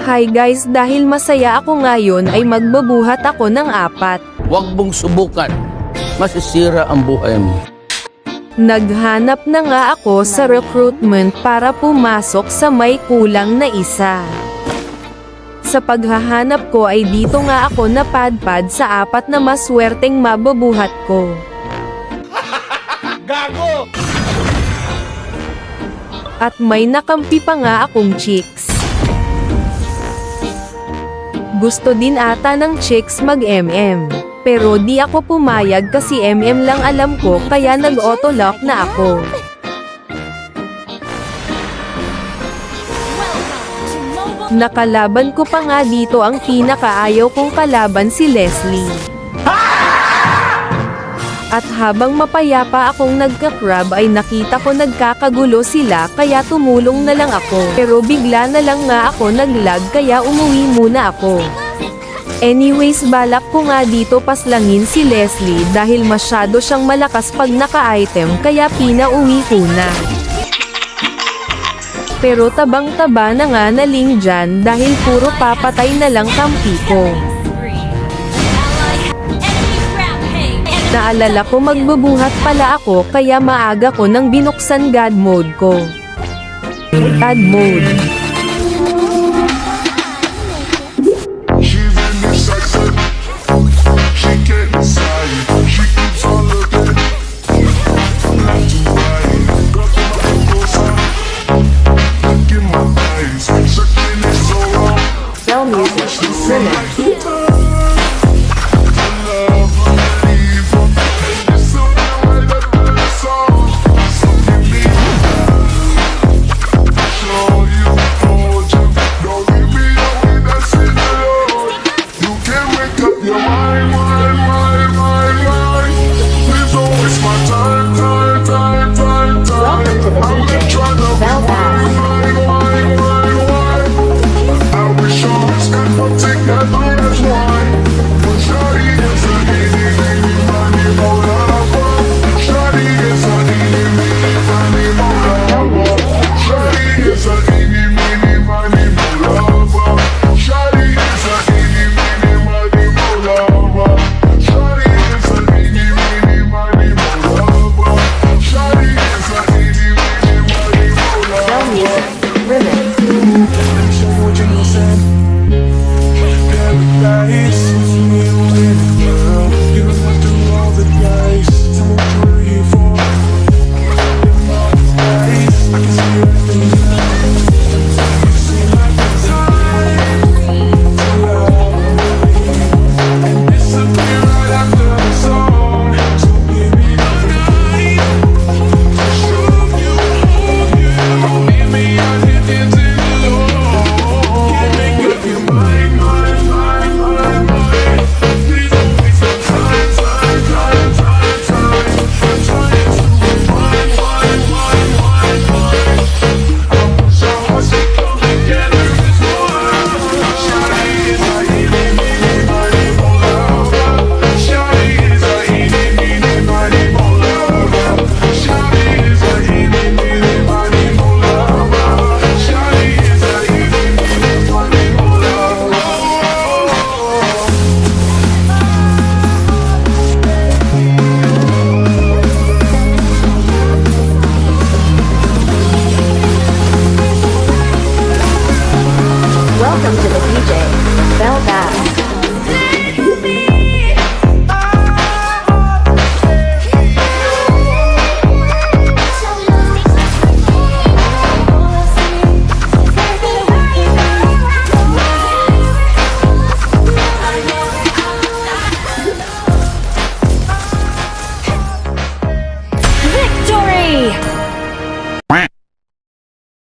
Hi guys, dahil masaya ako ngayon ay magbabuhat ako ng 4. Huwag mong subukan. Masisira ang buhay mo. Naghanap na nga ako sa recruitment para pumasok sa may kulang na isa. Sa paghahanap ko ay dito nga ako napadpad sa 4 na maswerteng mababuhat ko. Gago! At may nakampi pa nga akong chicks. Gusto din ata ng chicks mag-MM. Pero di ako pumayag kasi MM lang alam ko kaya nag-auto-lock na ako. Nakalaban ko pa nga dito ang pinakaayaw kong kalaban si Leslie. At habang mapayapa akong nagka-crab ay nakita ko nagkakagulo sila kaya tumulong na lang ako. Pero bigla na lang nga ako naglag kaya umuwi muna ako. Anyways, balak ko nga dito paslangin si Leslie dahil masyado siyang malakas pag naka-item kaya pinauwi ko na. Pero tabang-taba na nga naling dyan dahil puro papatay na lang kampi ko. Naalala ko magbubuhat pala ako kaya maaga ko nang binuksan God mode ko. God mode. Welcome to the DJ.